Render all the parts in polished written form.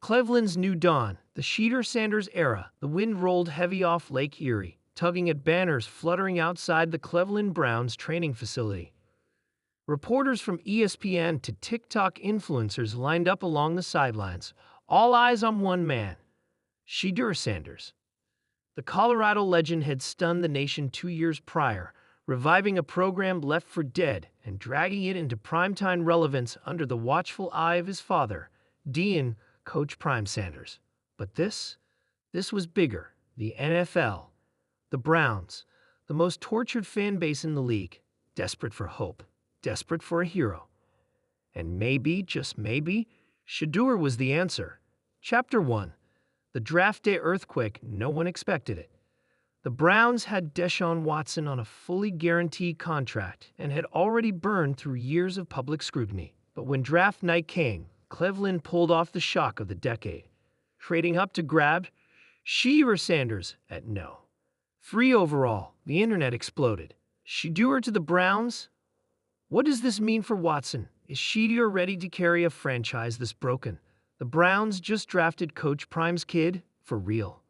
Cleveland's new dawn, the Shedeur Sanders era. The wind rolled heavy off Lake Erie, tugging at banners fluttering outside the Cleveland Browns training facility. Reporters from ESPN to TikTok influencers lined up along the sidelines, all eyes on one man, Shedeur Sanders. The Colorado legend had stunned the nation 2 years prior, reviving a program left for dead and dragging it into primetime relevance under the watchful eye of his father, Dean Coach Prime Sanders. But this was bigger. The NFL, the Browns, the most tortured fan base in the league, desperate for hope, desperate for a hero. And maybe, just maybe, Shedeur was the answer. Chapter 1. The draft day earthquake. No one expected it. The Browns had Deshaun Watson on a fully guaranteed contract and had already burned through years of public scrutiny. But when draft night came, Cleveland pulled off the shock of the decade, trading up to grab Shedeur Sanders at no. 3 overall, the internet exploded. Shedeur to the Browns? What does this mean for Watson? Is Shedeur ready to carry a franchise this broken? The Browns just drafted Coach Prime's kid, for real.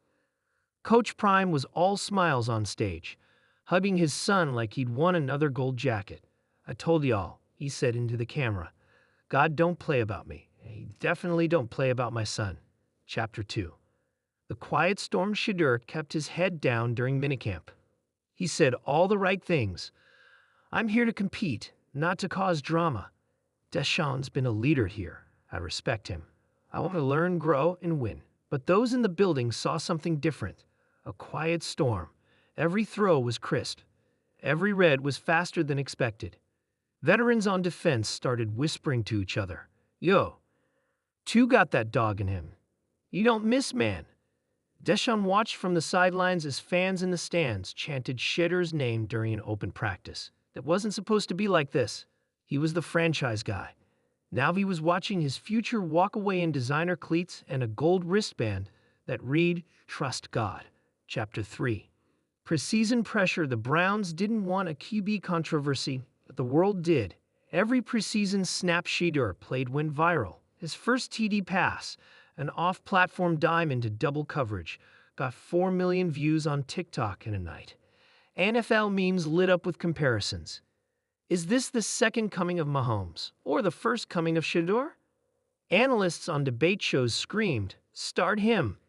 Coach Prime was all smiles on stage, hugging his son like he'd won another gold jacket. "I told y'all," he said into the camera. "God don't play about me. He definitely don't play about my son." Chapter 2. The quiet storm. Shedeur kept his head down during minicamp. He said all the right things. "I'm here to compete, not to cause drama. Deshaun's been a leader here. I respect him. I want to learn, grow, and win." But those in the building saw something different. A quiet storm. Every throw was crisp. Every read was faster than expected. Veterans on defense started whispering to each other. "Yo, two got that dog in him. You don't miss, man." Deshaun watched from the sidelines as fans in the stands chanted Shedeur's name during an open practice. That wasn't supposed to be like this. He was the franchise guy. Now he was watching his future walk away in designer cleats and a gold wristband that read, "Trust God." Chapter 3. Preseason pressure. The Browns didn't want a QB controversy, but the world did. Every preseason snap Shedeur played went viral. His first TD pass, an off-platform dime into double coverage, got 4 million views on TikTok in a night. NFL memes lit up with comparisons. Is this the second coming of Mahomes, or the first coming of Shedeur? Analysts on debate shows screamed, "Start him.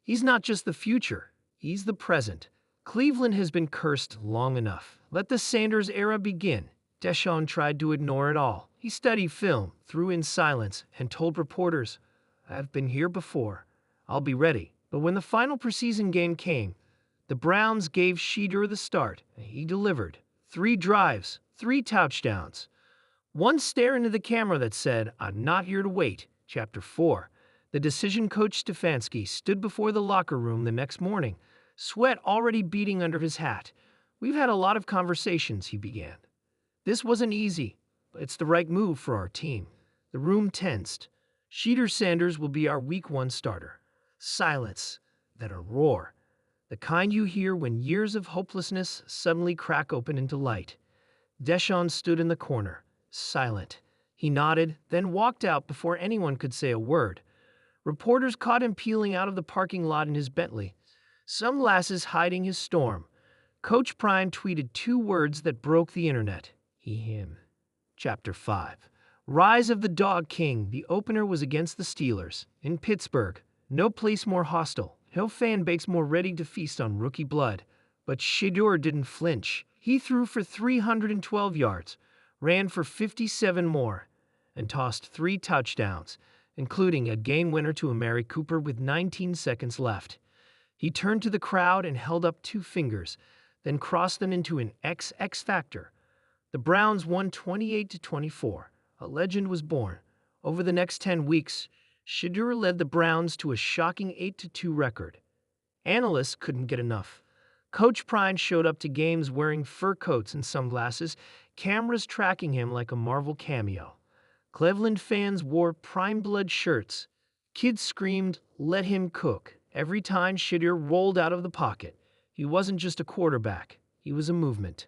He's not just the future, he's the present." Cleveland has been cursed long enough. Let the Sanders era begin. Deshaun tried to ignore it all. He studied film, threw in silence, and told reporters, "I've been here before. I'll be ready." But when the final preseason game came, the Browns gave Shedeur the start, and he delivered. 3 drives, 3 touchdowns. One stare into the camera that said, "I'm not here to wait." Chapter 4. The decision. Coach Stefanski stood before the locker room the next morning, sweat already beading under his hat. "We've had a lot of conversations," he began. "This wasn't easy, but it's the right move for our team." The room tensed. "Shedeur Sanders will be our Week 1 starter." Silence, then a roar. The kind you hear when years of hopelessness suddenly crack open into light. Deshaun stood in the corner, silent. He nodded, then walked out before anyone could say a word. Reporters caught him peeling out of the parking lot in his Bentley, some lasses hiding his storm. Coach Prime tweeted 2 words that broke the internet. He, him. Chapter 5. Rise of the Dog King. The opener was against the Steelers, in Pittsburgh. No place more hostile, no fan base more ready to feast on rookie blood. But Shedeur didn't flinch. He threw for 312 yards, ran for 57 more, and tossed 3 touchdowns, including a game winner to Amari Cooper with 19 seconds left. He turned to the crowd and held up 2 fingers, then crossed them into an X factor. The Browns won 28-24. A legend was born. Over the next 10 weeks, Shedeur led the Browns to a shocking 8-2 record. Analysts couldn't get enough. Coach Prime showed up to games wearing fur coats and sunglasses, cameras tracking him like a Marvel cameo. Cleveland fans wore Prime Blood shirts. Kids screamed, "Let him cook," every time Shedeur rolled out of the pocket. He wasn't just a quarterback. He was a movement.